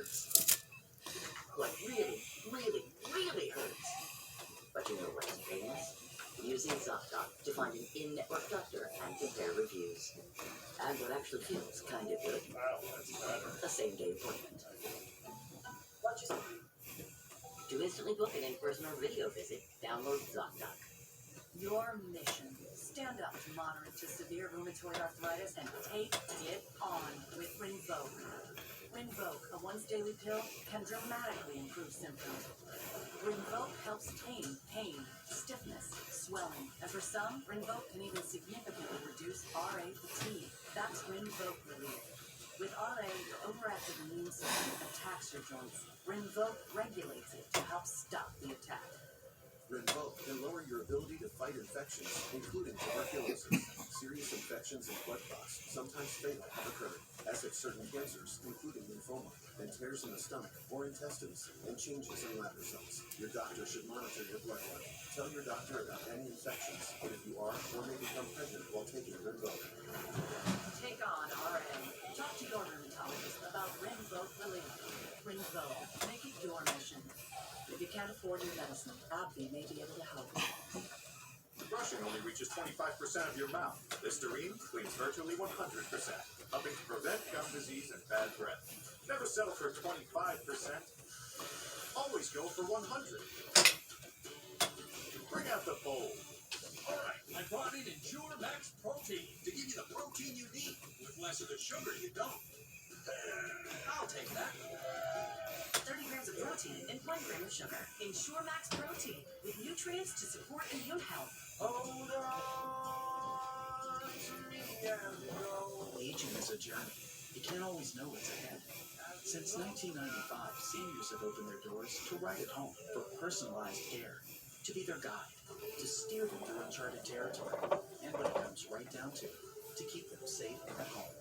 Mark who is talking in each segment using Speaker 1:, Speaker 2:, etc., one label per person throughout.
Speaker 1: hurts. Like really, really, really hurts. But you know what's painless? Using ZocDoc to find an in-network doctor and compare reviews. And what actually feels kind of good.
Speaker 2: Wow, that's better.
Speaker 1: A same-day appointment. To instantly book an in-person or video visit, download ZocDoc.
Speaker 3: Your mission. Stand up to moderate to severe rheumatoid arthritis and take it on with Rinvoq. Rinvoq, a once-daily pill, can dramatically improve symptoms. Rinvoq helps tame pain, stiffness, swelling, and for some, Rinvoq can even significantly reduce RA fatigue. That's Rinvoq relief. With RA, your overactive immune system attacks your joints. Rinvoq regulates it to help stop the attack.
Speaker 4: Rinvoq can lower your ability to fight infections, including tuberculosis. Serious infections and blood clots, sometimes fatal, occur, as have certain cancers, including lymphoma, and tears in the stomach or intestines, and changes in lab results. Your doctor should monitor your blood work. Tell your doctor about any infections, and if you are or may become pregnant while taking Rinvoq.
Speaker 3: Take on RA. Talk to your rheumatologist about Rinvoq relief. Rinvoq, make it your mission. If you can't afford your medicine, AbbVie may be able to help.
Speaker 2: Brushing only reaches 25% of your mouth. Listerine cleans virtually 100%, helping to prevent gum disease and bad breath. Never settle for 25%. Always go for 100. Bring out the bowl.
Speaker 5: All right, I brought in Ensure Max Protein to give you the protein you need with less of the sugar you don't. I'll take that.
Speaker 3: 30 grams of protein and 1 gram of sugar. Ensure Max Protein with nutrients to support immune health.
Speaker 5: Hold on to me and go.
Speaker 6: Aging is a journey. You can't always know what's ahead. Since 1995, seniors have opened their doors to Right at Home for personalized care, to be their guide, to steer them through uncharted territory, and when it comes right down to keep them safe at home.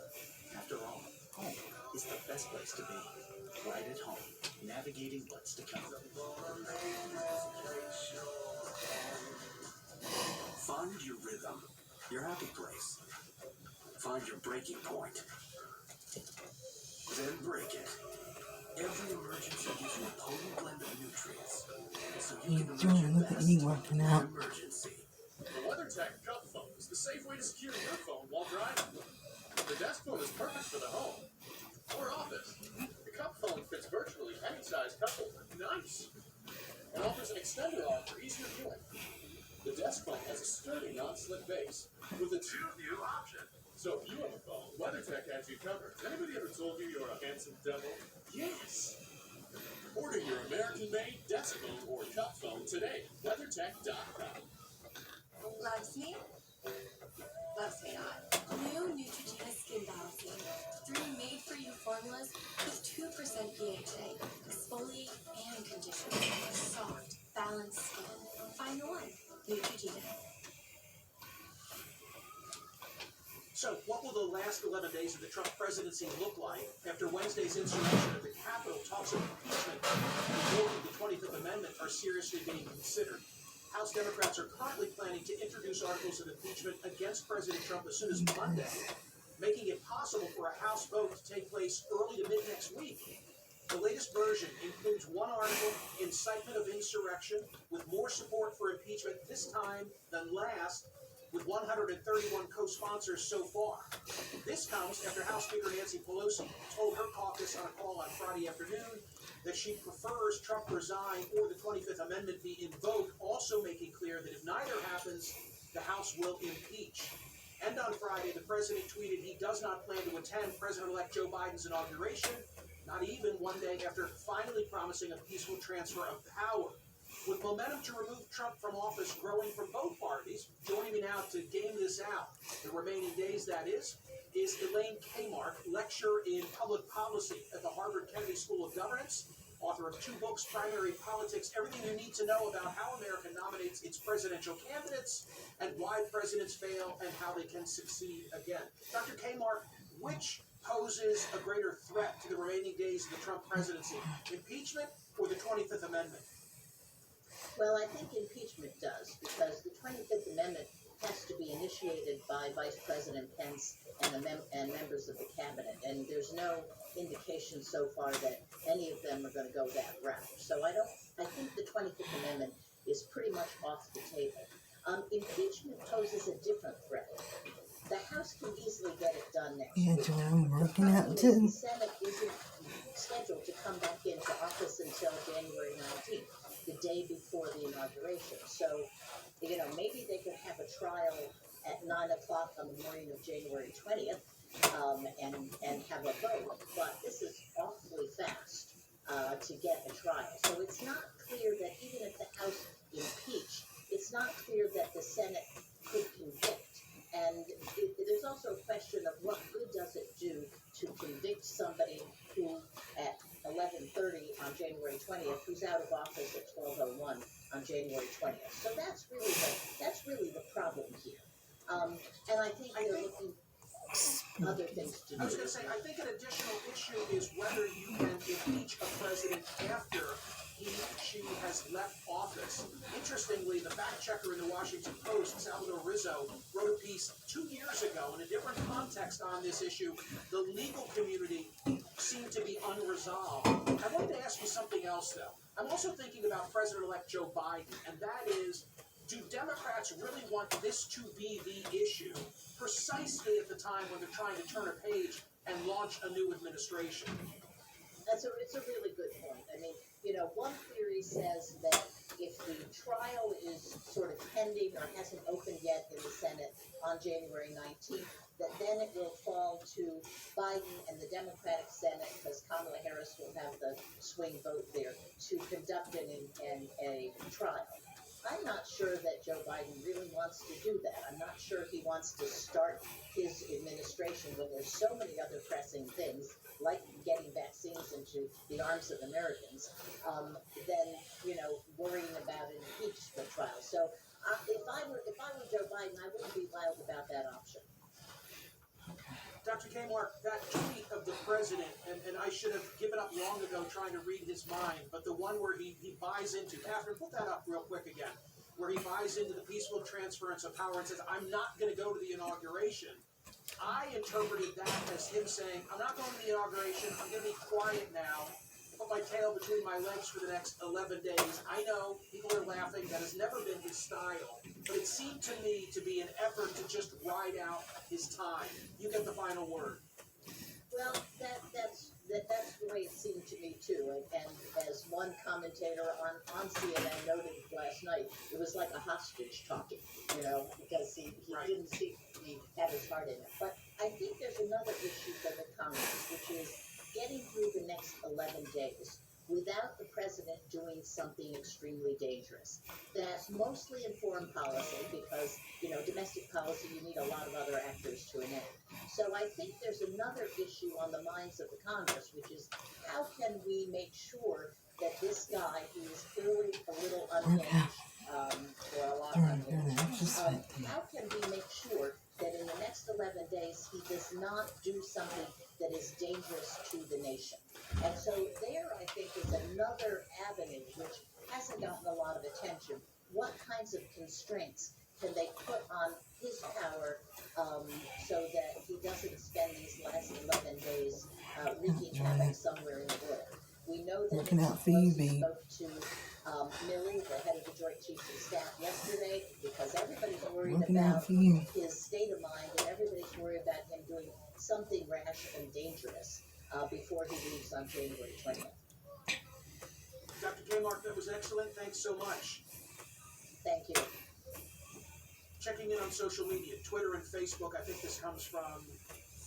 Speaker 6: After all, home is the best place to be. Right at Home, navigating what's to come.
Speaker 5: Find your rhythm, your happy place. Find your breaking point. Then break it. Every emergency gives you a potent blend of nutrients, so you can emerge your best in an emergency.
Speaker 2: The WeatherTech Cup Phone is the safe way to secure your phone while driving. The desk phone is perfect for the home or office. The Cup Phone fits virtually any size cup holder. Nice! And offers an extender arm for easier viewing. The desk phone has a sturdy, non-slip base with a 2-view option. So if you have a phone, WeatherTech has you covered. Has anybody ever told you you're a handsome devil? Yes! Order your American-made desk phone or cup phone today. WeatherTech.com.
Speaker 7: Loves me? Loves me not. New Neutrogena Skin Balancing. 3 made-for-you formulas with 2% BHA. Exfoliate and condition. Soft, balanced skin. Find the one. Neutrogena.
Speaker 8: So, what will the last 11 days of the Trump presidency look like after Wednesday's insurrection at the Capitol? Talks of impeachment and the vote of the 25th Amendment are seriously being considered. House Democrats are currently planning to introduce articles of impeachment against President Trump as soon as Monday, making it possible for a House vote to take place early to mid-next week. The latest version includes one article, incitement of insurrection, with more support for impeachment this time than last, with 131 co-sponsors so far. This comes after House Speaker Nancy Pelosi told her caucus on a call on Friday afternoon that she prefers Trump resign or the 25th Amendment be invoked, also making clear that if neither happens, the House will impeach. And on Friday, the president tweeted he does not plan to attend President-elect Joe Biden's inauguration, not even one day after finally promising a peaceful transfer of power. With momentum to remove Trump from office growing from both parties, joining me now to game this out, the remaining days that is Elaine Kamarck, lecturer in public policy at the Harvard Kennedy School of Governance, author of 2 books, Primary Politics, Everything You Need to Know About How America Nominates Its Presidential Candidates, and Why Presidents Fail and How They Can Succeed Again. Dr. Kamarck, which poses a greater threat to the remaining days of the Trump presidency, impeachment or the 25th Amendment?
Speaker 9: Well, I think impeachment does, because the 25th Amendment has to be initiated by Vice President Pence and members of the cabinet, and there's no indication so far that any of them are going to go that route. So I think the 25th Amendment is pretty much off the table. Impeachment poses a different threat. The House can easily get it done next week.
Speaker 10: Angela, I'm working out
Speaker 9: The
Speaker 10: too.
Speaker 9: Senate isn't scheduled to come back into office until January 19th, the day before the inauguration. So, maybe they could have a trial at 9 o'clock on the morning of January 20th, and have a vote. But this is awfully fast to get a trial. So it's not clear that even if the House impeached, it's not clear that the Senate could convict. And there's also a question of what good does it do to convict somebody who at 11:30 on January 20th, who's out of office at 12:01 on January 20th. So that's really the problem here. And I think they're looking at other things to do.
Speaker 8: I was going to say, I think an additional issue is whether you can impeach a president after she has left office. Interestingly, the fact checker in the Washington Post, Salvador Rizzo, wrote a piece 2 years ago in a different context on this issue. The legal community seemed to be unresolved. I wanted to ask you something else, though. I'm also thinking about President-elect Joe Biden, and that is, do Democrats really want this to be the issue precisely at the time when they're trying to turn a page and launch a new administration?
Speaker 9: It's a really good point. I mean, one theory says that if the trial is sort of pending or hasn't opened yet in the Senate on January 19th, that then it will fall to Biden and the Democratic Senate, because Kamala Harris will have the swing vote there, to conduct a trial. I'm not sure that Joe Biden really wants to do that. I'm not sure he wants to start his administration when there's so many other pressing things, like getting vaccines into the arms of Americans, than worrying about an impeachment trial. So if I were Joe Biden, I wouldn't be wild about that option.
Speaker 8: Dr. Kmart, that tweet of the president, and I should have given up long ago trying to read his mind, but the one where he buys into, Catherine, put that up real quick again, where he buys into the peaceful transference of power and says, I'm not going to go to the inauguration. I interpreted that as him saying, I'm not going to the inauguration, I'm going to be quiet now, put my tail between my legs for the next 11 days. I know people are laughing, that has never been his style, but it seemed to me to be an effort to just ride out his time. You get the final word.
Speaker 9: Well, that's the way it seemed to me too. And as one commentator on CNN noted last night, it was like a hostage talking, because he didn't seem to have his heart in it. But I think there's another issue for the Congress, which is getting through the next 11 days without the president doing something extremely dangerous. That's mostly in foreign policy because, domestic policy, you need a lot of other actors to enact. So I think there's another issue on the minds of the Congress, which is how can we make sure that this guy, who is clearly a little unhinged, or a lot unhinged, how can we make sure that in the next 11 days he does not do something that is dangerous to the nation? And so there, I think, is another avenue which hasn't gotten a lot of attention. What kinds of constraints can they put on his power so that he doesn't spend these last 11 days wreaking havoc somewhere in the world? We know that
Speaker 10: Looking out for
Speaker 9: Nancy
Speaker 10: you,
Speaker 9: Pelosi
Speaker 10: babe.
Speaker 9: spoke to Milley, the head of the Joint Chiefs of Staff, yesterday, because everybody's worried
Speaker 10: Looking out
Speaker 9: about
Speaker 10: for you.
Speaker 9: his state of mind, and everybody's worried about him doing something rash and dangerous before he leaves on January 20th.
Speaker 8: Dr. Kmart, that was excellent. Thanks so much.
Speaker 9: Thank you.
Speaker 8: Checking in on social media, Twitter and Facebook. I think this comes from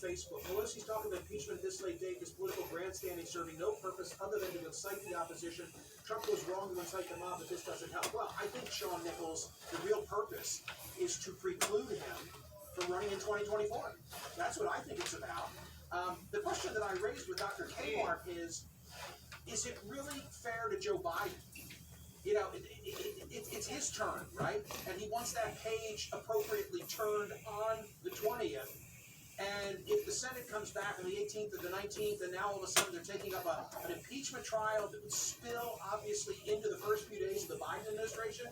Speaker 8: Facebook. Pelosi's talk of impeachment at this late date is political grandstanding serving no purpose other than to incite the opposition. Trump was wrong to incite the mob, but this doesn't help. Well, I think, Sean Nichols, the real purpose is to preclude him from running in 2024. That's what I think it's about. The question that I raised with Dr. Kmart is it really fair to Joe Biden? It's his turn, right? And he wants that page appropriately turned on the 20th. And if the Senate comes back on the 18th or the 19th, and now all of a sudden they're taking up an impeachment trial that would spill, obviously, into the first few days of the Biden administration,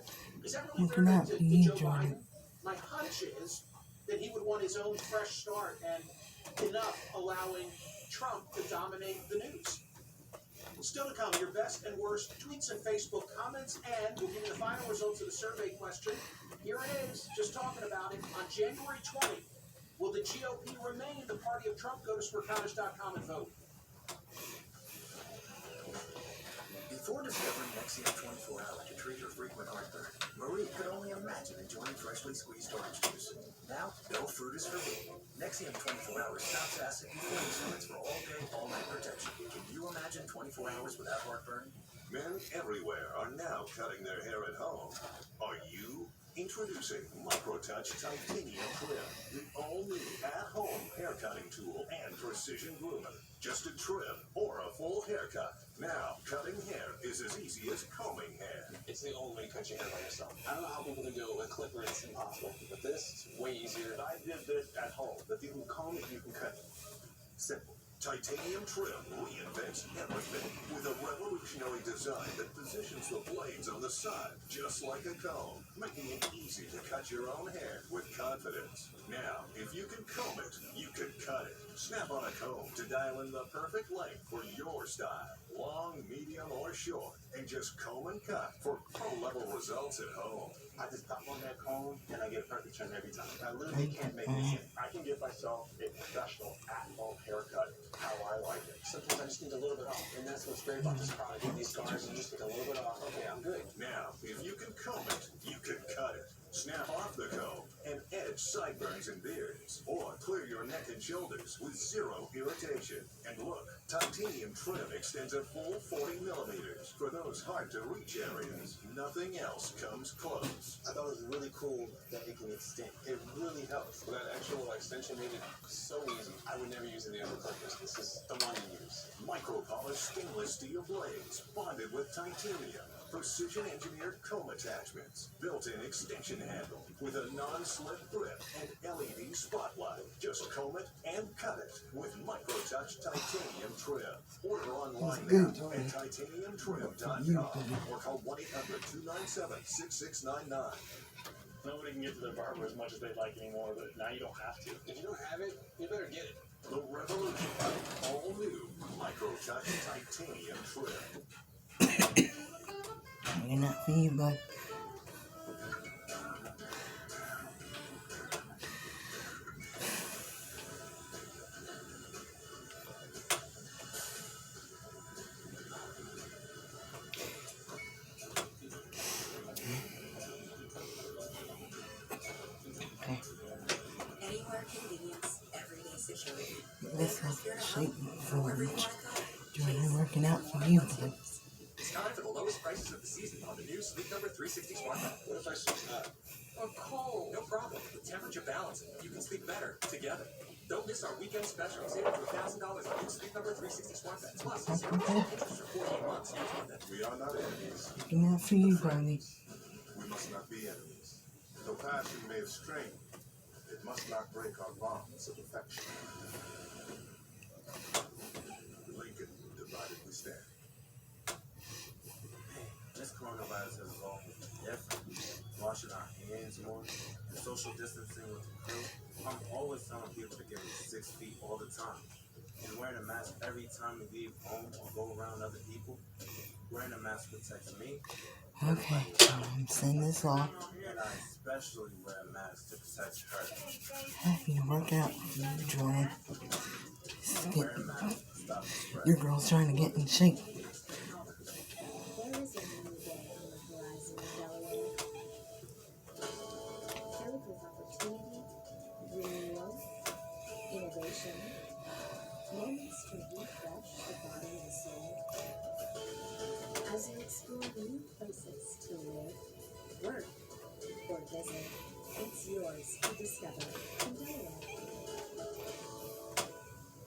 Speaker 8: is that really fair
Speaker 10: Looking out
Speaker 8: to
Speaker 10: for you,
Speaker 8: Joe Biden?
Speaker 10: Jordan.
Speaker 8: My hunch is that he would want his own fresh start and enough allowing Trump to dominate the news. Still to come, your best and worst tweets and Facebook comments, and we'll give you the final results of the survey question. Here it is, just talking about it. On January 20th, will the GOP remain the party of Trump? Go to squircottage.com and vote.
Speaker 10: Before discovering Nexium 24 Hour to treat her frequent heartburn, Marie could only imagine enjoying freshly squeezed orange juice. Now, no fruit is forbidden. Nexium 24 Hours stops acid before it starts for all day, all night protection. Can you imagine 24 hours without heartburn?
Speaker 11: Men everywhere are now cutting their hair at home. Are you? Introducing Microtouch Titanium Trim, the all-new at-home hair cutting tool and precision groomer. Just a trim or a full haircut. Now, cutting hair is as easy as combing hair.
Speaker 2: It's the only way to cut your hair by yourself. I don't know how people can do it with a clipper, it's impossible. But this is way easier. I did this at home. If you can comb it, you can cut it. Simple.
Speaker 11: Titanium Trim reinvents everything with a revolutionary design that positions the blades on the side, just like a comb, making it easy to cut your own hair with confidence. Now, if you can comb it, you can cut it. Snap on a comb to dial in the perfect length for your style, long, medium, or short, and just comb and cut for pro-level results at home.
Speaker 2: I just pop on that comb and I get a perfect trim every time. I literally can't make this in. I can give myself a professional at-home haircut how I like it. Sometimes I just need a little bit off, and that's what's great about this product. Get these scars and just take a little bit off. Okay, I'm good.
Speaker 11: Now, if you can comb it, you can cut it. Snap off the comb and edge sideburns and beards, or clear your neck and shoulders with zero irritation. And look, Titanium Trim extends a full 40 millimeters for those hard-to-reach areas. Nothing else comes close.
Speaker 2: I thought it was really cool that it can extend. It really helps. That actual extension made it so easy. I would never use any other clippers. This is the one to use.
Speaker 11: Micro-polished stainless steel blades bonded with titanium. Precision-engineered comb attachments, built-in extension handle with a non-slip grip and LED spotlight. Just comb it and cut it with Microtouch Titanium Trim. Order online now at titaniumtrim.com or call 1-800-297-6699.
Speaker 2: Nobody can get to their barber as much as they'd like anymore, but now you don't have to. If you don't have it, you better get it.
Speaker 11: The revolution, all new Microtouch Titanium Trim.
Speaker 12: You're not for you, bud. Okay.
Speaker 3: Anywhere convenience, everyday security.
Speaker 12: This is shape for joining working out for you, bud.
Speaker 10: It's time for the lowest prices of the season on the new Sleep Number 360 Smart Bed.
Speaker 2: What if I switch that?
Speaker 3: Or cold.
Speaker 10: No problem. With temperature balancing, you can sleep better together. Don't miss our weekend special. Save up to $1,000 on new Sleep Number 360 Smart Beds. Plus, 0% interest for 48 months.
Speaker 11: We are not enemies.
Speaker 12: Looking out for you, Brody.
Speaker 11: We must not be enemies. Though passion may have strained, it must not break our bonds of affection. Lincoln, divided we stand.
Speaker 13: This coronavirus has evolved different. Washing our hands more, and social distancing with the crew. I'm always telling people to give me 6 feet all the time. And wearing a mask every time we leave home or go around other people. Wearing a mask protects me.
Speaker 12: Okay, I'm sending this off.
Speaker 13: And I especially wear a mask to protect her.
Speaker 12: Happy to work out for you, Jordan.
Speaker 13: Wearing a mask stops the spread.
Speaker 12: Your girl's trying to get in shape.
Speaker 7: There is a new day on the horizon in Delaware. Filled with opportunity, renewal, innovation, moments to refresh the body and soul. As you explore new places to live, work, or visit, it's yours to discover in Delaware.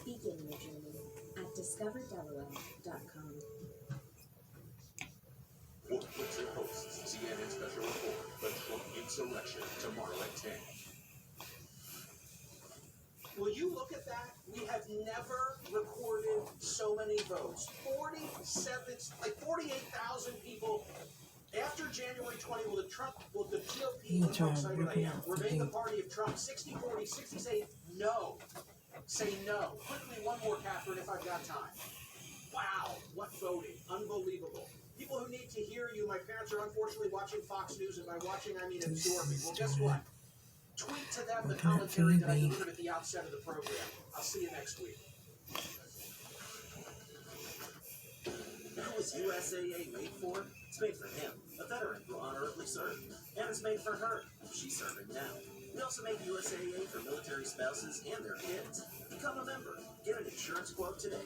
Speaker 7: Begin your journey at discoverdelaware.com.
Speaker 2: With your hosts, CNN Special Report, The Trump Insurrection, tomorrow at 10.
Speaker 8: Will you look at that? We have never recorded so many votes. 47, like 48,000 people After January 20, will the GOP
Speaker 12: You
Speaker 8: look how
Speaker 12: try
Speaker 8: excited I
Speaker 12: working
Speaker 8: am?
Speaker 12: out the
Speaker 8: Remain the
Speaker 12: thing.
Speaker 8: party of Trump. 60-40. 60 say no. Say no. Quickly, one more, Catherine, if I've got time. Wow, what voting. Unbelievable. People who need to hear you, my parents are unfortunately watching Fox News, and by watching I mean absorbing. Well, guess what? Tweet to them the commentary that I delivered at the outset of the program. I'll see you next week.
Speaker 6: Who is USAA made for? It's made for him, a veteran who honorably served. And it's made for her. She's serving now. We also make USAA for military spouses and their kids. Become a member. Get an insurance quote today.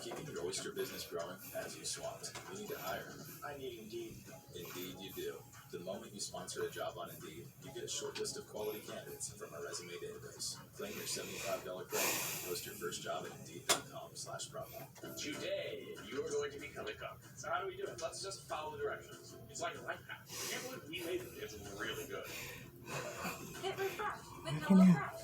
Speaker 14: Keeping your oyster business growing as you swapped. You need to hire.
Speaker 8: I need Indeed.
Speaker 14: Indeed you do. The moment you sponsor a job on Indeed, you get a short list of quality candidates from our resume database. Claim your $75 credit. Post your first job at Indeed.com/promo.
Speaker 2: Today, you are going to become a cook. So how do we do it? Let's just follow the directions. It's like a life hack. I can't believe we made it. It's really good.
Speaker 3: Hit refresh with
Speaker 12: Working out.
Speaker 3: HelloFresh.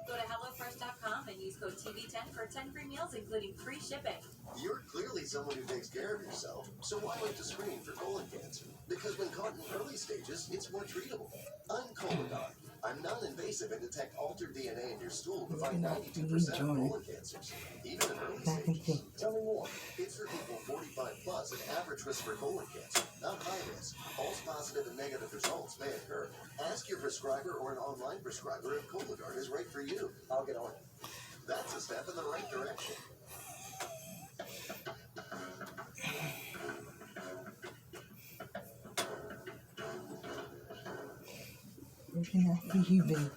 Speaker 3: Go to HelloFresh.com and use code TV10 for 10 free meals, including free shipping.
Speaker 4: You're clearly someone who takes care of yourself, so why wait to screen for colon cancer? Because when caught in early stages, it's more treatable. I'm Colodoc. I'm non-invasive and detect altered DNA in your stool to find 92% of colon cancers, even in early stages. Tell me more. It's for people 45 plus, an average risk for colon cancer, not high risk. False positive and negative results may occur. Ask your prescriber or an online prescriber if Cologuard is right for you. I'll get on it. That's a step in the right direction.
Speaker 12: Working out for you, babe.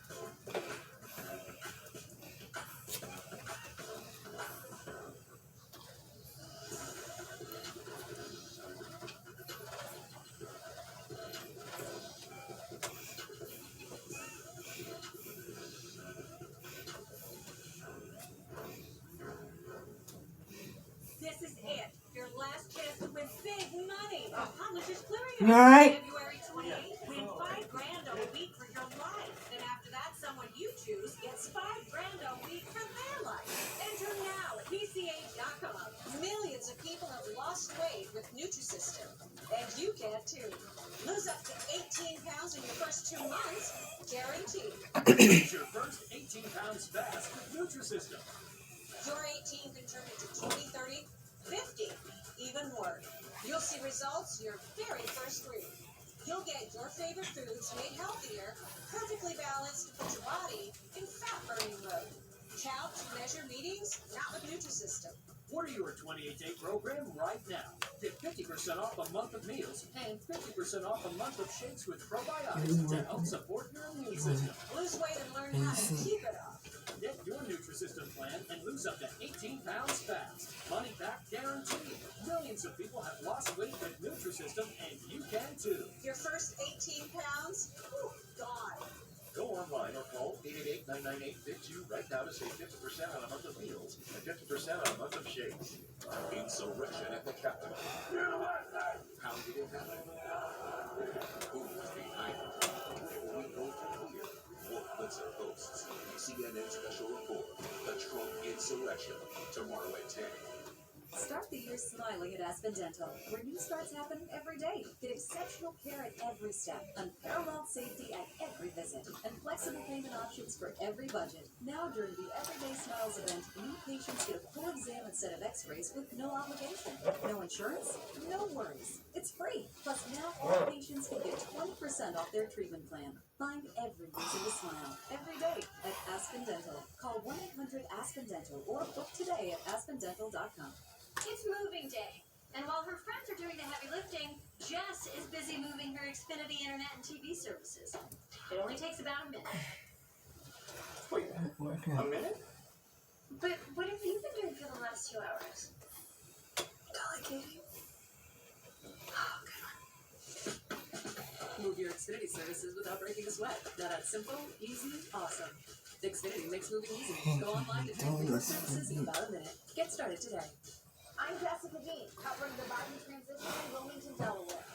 Speaker 3: This is it. Your last chance to win big money. Publishers clearing
Speaker 12: You alright?
Speaker 3: February 28th. Win $5 grand a week for your life. And after that, someone you choose gets $5 grand a week for their life. Enter now at PCH.com. Millions of people have lost weight with Nutrisystem. And you can too. Lose up to 18 pounds in your first 2 months. Guaranteed.
Speaker 8: Lose your first 18 pounds fast with Nutrisystem.
Speaker 3: Your 18 can turn into 20, 30, 50, even more. You'll see results your very first week. You'll get your favorite foods made healthier, perfectly balanced to put your body in fat-burning mode. Count, measure meetings, not with Nutrisystem.
Speaker 8: Order your 28-day program right now. Get 50% off a month of meals and 50% off a month of shakes with probiotics to help support your immune system.
Speaker 3: Lose weight and learn how to keep it up.
Speaker 8: Get your Nutrisystem plan and lose up to 18 pounds fast. Money back guaranteed. Millions of people have lost weight with Nutrisystem, and you can too.
Speaker 3: Your first 18 pounds? Whew, gone.
Speaker 4: Go online or call 888-998-FIT-YOU right now to save 50% on a month of meals and 50% on a month of shakes. Insurrection at the Capitol. How did it happen? Who was behind it? We go from here. Wolf Blitzer hosts CNN special report, The Trump Insurrection, tomorrow at 10.
Speaker 3: Start the year smiling at Aspen Dental, where new starts happen every day. Get exceptional care at every step, unparalleled safety at every visit, and flexible payment options for every budget. Now during the Everyday Smiles event, new patients get a full exam and set of x-rays with no obligation. No insurance? No worries. It's free. Plus now all patients can get 20% off their treatment plan. Find every reason to smile every day at Aspen Dental. Call 1-800-ASPEN-DENTAL or book today at aspendental.com.
Speaker 15: It's moving day, and while her friends are doing the heavy lifting, Jess is busy moving her Xfinity internet and TV services. It only takes about a minute.
Speaker 2: Wait, a minute?
Speaker 15: But what have you been doing for the last 2 hours?
Speaker 3: Delegating. Oh, good one. Move your Xfinity services without breaking a sweat. Now that's simple, easy, awesome. Xfinity makes moving easy. Go online to transfer your services in about a minute. Get started today.
Speaker 16: I'm Jessica Dean, covering the Biden transition in Wilmington, Delaware.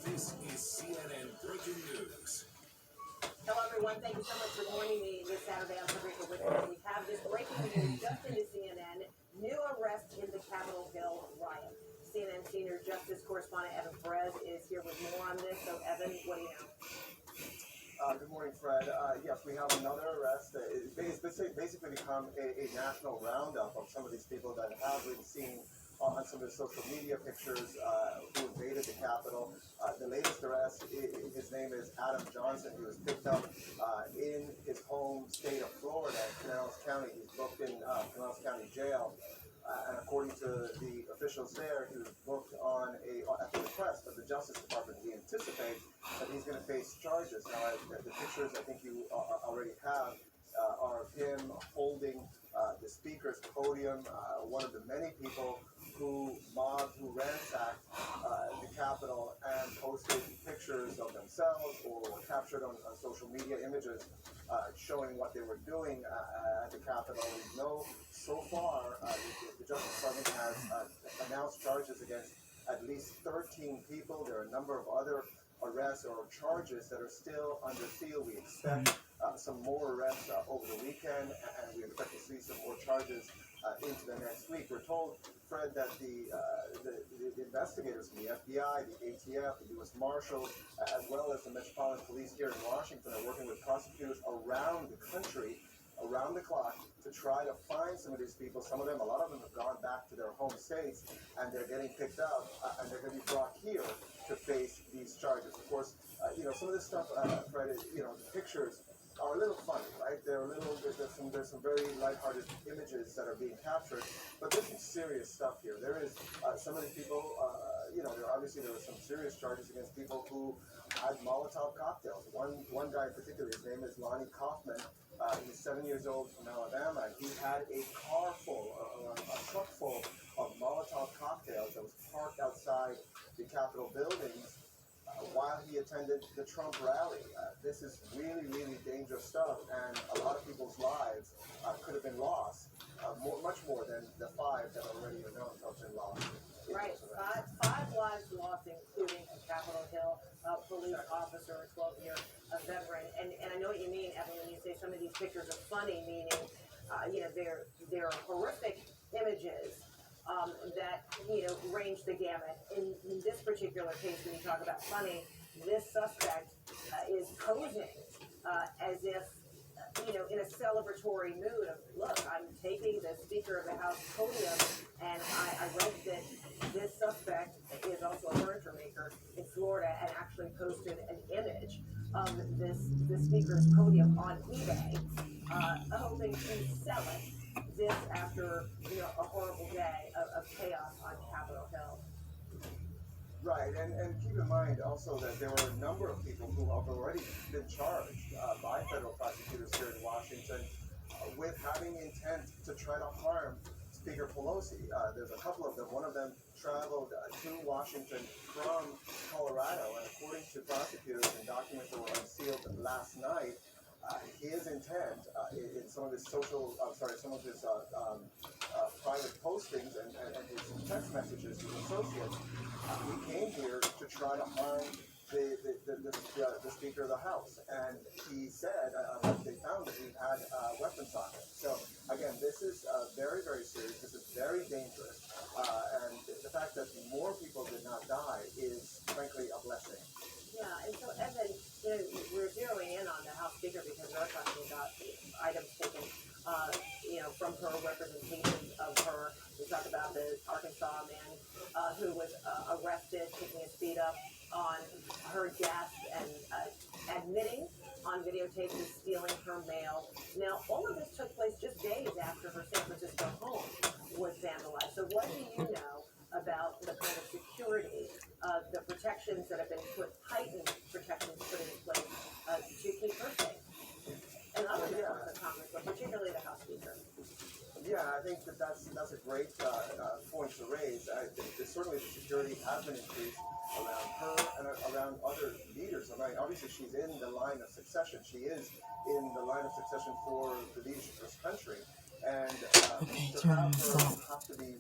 Speaker 16: This is CNN.
Speaker 11: This is CNN Breaking News.
Speaker 16: Hello, everyone. Thank you so much for joining me this Saturday on Sabrina with me. We have this breaking news just into CNN. on this. So, Evan, what do you know?
Speaker 17: Good morning, Fred. Yes, we have another arrest. It's basically become a national roundup of some of these people that have been seen on some of the social media pictures who invaded the Capitol. The latest arrest, his name is Adam Johnson. He was picked up in his home state of Florida, Pinellas County. He's booked in Pinellas County Jail. And according to the officials there, he was booked on at the request of the Justice Department. We anticipate that he's going to face charges. Now, the pictures I think you already have are of him holding the Speaker's podium, one of the many people who ransacked the Capitol and posted pictures of themselves or were captured on social media images showing what they were doing at the Capitol. We know so far the Justice Department has announced charges against at least 13 people. There are a number of other arrests or charges that are still under seal. We expect some more arrests over the weekend, and we expect to see some more charges into the next week. We're told, Fred, that the investigators from the FBI, the ATF, the U.S. Marshals, as well as the Metropolitan Police here in Washington are working with prosecutors around the country, around the clock, to try to find some of these people. Some of them, a lot of them have gone back to their home states, and they're getting picked up, and they're going to be brought here to face these charges. Of course, some of this stuff, Fred, the pictures are a little funny, right? There's some very lighthearted images that are being captured, but there's some serious stuff here. There is some of these people, obviously there were some serious charges against people who had Molotov cocktails. One guy in particular, his name is Lonnie Kaufman. He's 7 years old from Alabama, and he had a truck full of Molotov cocktails that was parked outside the Capitol buildings while he attended the Trump rally. This is really, really dangerous stuff, and a lot of people's lives could have been lost, much more than the 5 that already are known to have been lost.
Speaker 16: Right, five lives lost, including a Capitol Hill police officer, a 12-year veteran. And I know what you mean, Evan, when you say some of these pictures are funny, meaning, they're horrific images that, range the gamut. In this particular case, when you talk about funny, this suspect is posing as if, in a celebratory mood of, look, I'm taking the Speaker of the House podium, and I read that this suspect is also a furniture maker in Florida and actually posted an image of the Speaker's podium on eBay, hoping to sell it. This after, a horrible day of chaos on Capitol Hill.
Speaker 17: Right, and keep in mind also that there were a number of people who have already been charged by federal prosecutors here in Washington with having intent to try to harm Speaker Pelosi. There's a couple of them. One of them traveled to Washington from Colorado, and according to prosecutors and documents that were unsealed last night, his intent in some of his private postings and his text messages to associates, he came here to try to harm the Speaker of the House, and he said they found that he had weapons on him. So again, this is very, very serious. This is very dangerous, and the fact that more people did not die is frankly a blessing.
Speaker 16: Yeah, and so Evan, we're zeroing in on the House Speaker because we're talking about items taken, from her representation of her. We talk about the Arkansas man who was arrested, taking his feet up on her desk and admitting on videotape to stealing her mail. Now, all of this took place just days after her San Francisco home was vandalized. So what do you know about the kind of security, the protections that have been heightened protections put in place to keep her safe? And other members of Congress, but particularly the House Speaker.
Speaker 17: Yeah, I think that's a great point to raise. I think that certainly the security has been increased around her and around other leaders. I mean, obviously she's in the line of succession. She is in the line of succession for the leadership of this country. And to have her have to be